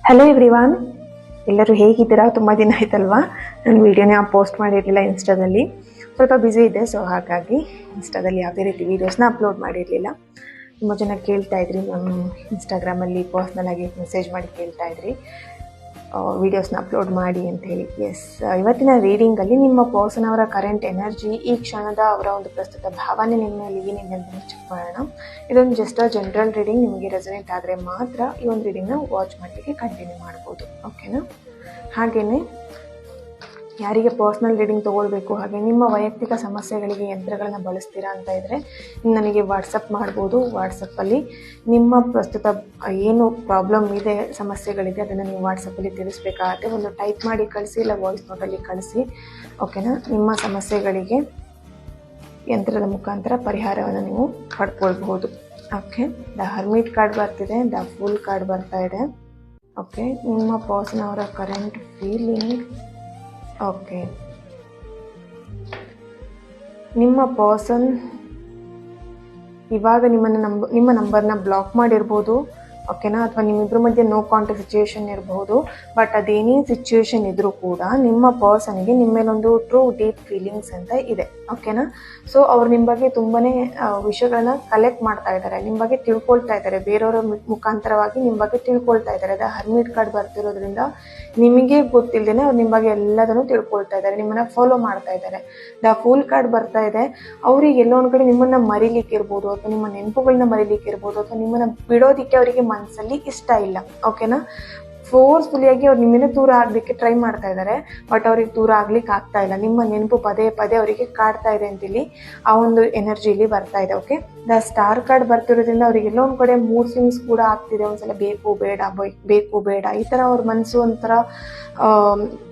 Hello everyone, ಎಲ್ಲರೂ ಹೇಗಿದ್ದೀರಾ? ತುಂಬ ದಿನ ಆಯ್ತಲ್ವಾ ನಾನು ವೀಡಿಯೋನ ಪೋಸ್ಟ್ ಮಾಡಿರಲಿಲ್ಲ. ಇನ್ಸ್ಟಾದಲ್ಲಿ ಸ್ವಲ್ಪ ಬ್ಯುಸಿ ಇದೆ, ಸೊ ಹಾಗಾಗಿ ಇನ್ಸ್ಟಾದಲ್ಲಿ ಯಾವುದೇ ರೀತಿ ವೀಡಿಯೋಸ್ನ ಅಪ್ಲೋಡ್ ಮಾಡಿರಲಿಲ್ಲ. ತುಂಬ ಜನ ಕೇಳ್ತಾ ಇದ್ರಿ, ನಾನು ಇನ್ಸ್ಟಾಗ್ರಾಮಲ್ಲಿ ಪರ್ಸ್ನಲ್ ಆಗಿ ಮೆಸೇಜ್ ಮಾಡಿ ಕೇಳ್ತಾ ಇದ್ರಿ ವೀಡಿಯೋಸ್ನ ಅಪ್ಲೋಡ್ ಮಾಡಿ ಅಂತ ಹೇಳಿ. ಎಸ್, ಇವತ್ತಿನ ರೀಡಿಂಗಲ್ಲಿ ನಿಮ್ಮ ಪರ್ಸನ್ ಅವರ ಕರೆಂಟ್ ಎನರ್ಜಿ, ಈ ಕ್ಷಣದ ಅವರ ಒಂದು ಪ್ರಸ್ತುತ ಭಾವನೆ ನಿಮ್ಮ ಮೇಲೆ ಏನಿದೆ ಅಂತ ಚೆಕ್ ಮಾಡೋಣ. ಇದೊಂದು ಜಸ್ಟ್ ಜನರಲ್ ರೀಡಿಂಗ್. ನಿಮಗೆ ರೆಸನೇಟ್ ಆದರೆ ಮಾತ್ರ ಈ ಒಂದು ರೀಡಿಂಗ್ನ ವಾಚ್ ಮಾಡಲಿಕ್ಕೆ ಕಂಟಿನ್ಯೂ ಮಾಡ್ಬೋದು, ಓಕೆನಾ? ಹಾಗೆಯೇ ಯಾರಿಗೆ ಪರ್ಸ್ನಲ್ ರೀಡಿಂಗ್ ತೊಗೊಳ್ಬೇಕು, ಹಾಗೆ ನಿಮ್ಮ ವೈಯಕ್ತಿಕ ಸಮಸ್ಯೆಗಳಿಗೆ ಯಂತ್ರಗಳನ್ನು ಬಳಸ್ತೀರಾ ಅಂತ ಇದ್ದರೆ ನನಗೆ ವಾಟ್ಸಪ್ ಮಾಡ್ಬೋದು. ವಾಟ್ಸಪ್ಪಲ್ಲಿ ನಿಮ್ಮ ಪ್ರಸ್ತುತ ಏನು ಪ್ರಾಬ್ಲಮ್ ಇದೆ, ಸಮಸ್ಯೆಗಳಿದೆ, ಅದನ್ನು ನೀವು ವಾಟ್ಸಪ್ಪಲ್ಲಿ ತಿಳಿಸ್ಬೇಕಾಗತ್ತೆ. ಒಂದು ಟೈಪ್ ಮಾಡಿ ಕಳಿಸಿ, ಇಲ್ಲ ವಾಯ್ಸ್ ನೋಟಲ್ಲಿ ಕಳಿಸಿ, ಓಕೆನಾ? ನಿಮ್ಮ ಸಮಸ್ಯೆಗಳಿಗೆ ಯಂತ್ರದ ಮುಖಾಂತರ ಪರಿಹಾರವನ್ನು ನೀವು ಪಡ್ಕೊಳ್ಬಹುದು. ಓಕೆ, ದ ಹರ್ಮಿಟ್ ಕಾರ್ಡ್ ಬರ್ತಿದೆ, ದ ಫುಲ್ ಕಾರ್ಡ್ ಬರ್ತಾ ಇದೆ. ಓಕೆ, ನಿಮ್ಮ ಪರ್ಸನ್ ಅವರ ಕರೆಂಟ್ ಫೀಲಿಂಗ್. ಓಕೆ, ನಿಮ್ಮ ಪರ್ಸನ್ ಇವಾಗ ನಿಮ್ಮ ನಂಬರ್ನ ಬ್ಲಾಕ್ ಮಾಡಿರ್ಬೋದು, ಓಕೆನಾ? ಅಥವಾ ನಿಮ್ಮಿಬ್ಬರ ಮಧ್ಯೆ ನೋ ಕಾಂಟ್ಯಾಕ್ಟ್ ಸಿಚುವೇಶನ್ ಇರಬಹುದು. ಬಟ್ ಅದೇನೇ ಸಿಚುವೇಶನ್ ಇದ್ರೂ ಕೂಡ ನಿಮ್ಮ ಪರ್ಸನ್ಗೆ ನಿಮ್ಮ ಮೇಲೊಂದು ಟ್ರೂ ಡೀಪ್ ಫೀಲಿಂಗ್ಸ್ ಅಂತ ಇದೆ, ಓಕೆನಾ? ಸೊ ಅವ್ರು ನಿಮ್ಮ ಬಗ್ಗೆ ತುಂಬಾ ವಿಷಯಗಳನ್ನ ಕಲೆಕ್ಟ್ ಮಾಡ್ತಾ ಇದ್ದಾರೆ, ನಿಮ್ಮ ಬಗ್ಗೆ ತಿಳ್ಕೊಳ್ತಾ ಇದ್ದಾರೆ, ಬೇರೆಯವರ ಮುಖಾಂತರವಾಗಿ ನಿಮ್ಮ ಬಗ್ಗೆ ತಿಳ್ಕೊಳ್ತಾ ಇದ್ದಾರೆ. ದ ಹರ್ಮಿಟ್ ಕಾರ್ಡ್ ಬರ್ತಿರೋದ್ರಿಂದ ನಿಮಗೆ ಗೊತ್ತಿಲ್ಲದೇನೆ ಅವ್ರು ನಿಮ್ಮ ಬಗ್ಗೆ ಎಲ್ಲದನ್ನು ತಿಳ್ಕೊಳ್ತಾ ಇದ್ದಾರೆ, ನಿಮ್ಮನ್ನ ಫಾಲೋ ಮಾಡ್ತಾ ಇದ್ದಾರೆ. ದ ಫೂಲ್ ಕಾರ್ಡ್ ಬರ್ತಾ ಇದೆ. ಅವ್ರಿಗೆ ಎಲ್ಲೋ ಒಂದು ಕಡೆ ನಿಮ್ಮನ್ನ ಮರಿಲಿಕ್ಕೆ ಇರ್ಬೋದು, ಅಥವಾ ನಿಮ್ಮ ನೆನಪುಗಳನ್ನ ಮರಿಲಿಕ್ಕೆ ಇರ್ಬೋದು, ಅಥವಾ ನಿಮ್ಮನ್ನ ಬಿಡೋದಿಕ್ಕೆ ಅವರಿಗೆ ಮನಸ್ಸಲ್ಲಿ ಇಷ್ಟ ಇಲ್ಲ, ಓಕೆನಾ? ಫೋರ್ಸ್ಫುಲಿಯಾಗಿ ಅವ್ರು ನಿಮ್ಮನ್ನ ದೂರ ಆಗಲಿಕ್ಕೆ ಟ್ರೈ ಮಾಡ್ತಾ ಇದ್ದಾರೆ, ಬಟ್ ಅವ್ರಿಗೆ ದೂರ ಆಗ್ಲಿಕ್ಕೆ ಆಗ್ತಾ ಇಲ್ಲ. ನಿಮ್ಮ ನೆನಪು ಪದೇ ಪದೇ ಅವರಿಗೆ ಕಾಡ್ತಾ ಇದೆ ಅಂತಿಲ್ಲಿ ಆ ಒಂದು ಎನರ್ಜಿಲಿ ಬರ್ತಾ ಇದೆ. ಓಕೆ, ದ ಸ್ಟಾರ್ ಕಾರ್ಡ್ ಬರ್ತಿರೋದ್ರಿಂದ ಅವ್ರಿಗೆ ಎಲ್ಲೋ ಒಂದು ಕಡೆ ಮೂಡ್ ಸ್ವಿಂಗ್ಸ್ ಕೂಡ ಆಗ್ತಿದೆ. ಒಂದ್ಸಲ ಬೇಕು ಬೇಡ, ಬೇಕು ಬೇಡ, ಈ ಥರ ಅವ್ರ ಮನಸ್ಸು ಒಂಥರ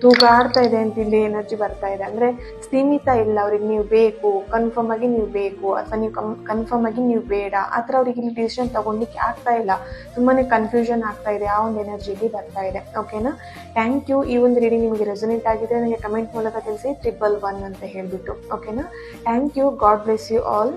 ತೂಗಾಡ್ತಾ ಇದೆ ಅಂತ ಇಲ್ಲಿ ಎನರ್ಜಿ ಬರ್ತಾ ಇದೆ. ಅಂದರೆ ಸೀಮಿತ ಇಲ್ಲ, ಅವ್ರಿಗೆ ನೀವು ಬೇಕು, ಕನ್ಫರ್ಮ್ ಆಗಿ ನೀವು ಬೇಕು, ಅಥವಾ ನೀವು ಕನ್ಫರ್ಮ್ ಆಗಿ ನೀವು ಬೇಡ, ಆ ಥರ ಅವ್ರಿಗೆ ಇಲ್ಲಿ ಡಿಸಿಷನ್ ತಗೊಳ್ಲಿಕ್ಕೆ ಆಗ್ತಾ ಇಲ್ಲ. ತುಂಬಾ ಕನ್ಫ್ಯೂಷನ್ ಆಗ್ತಾ ಇದೆ, ಆ ಒಂದು ಎನರ್ಜಿಲಿ ಬರ್ತಾ ಇದೆ, ಓಕೆನಾ? Thank you. ಈ ಒಂದು ರೀಡಿಂಗ್ ನಿಮಗೆ ರೆಸನೇಟ್ ಆಗಿದೆ ನನಗೆ ಕಮೆಂಟ್ ಮೂಲಕ ತಿಳಿಸಿ 111 ಅಂತ ಹೇಳಿಬಿಟ್ಟು, ಓಕೆನಾ? Thank you. God bless you all.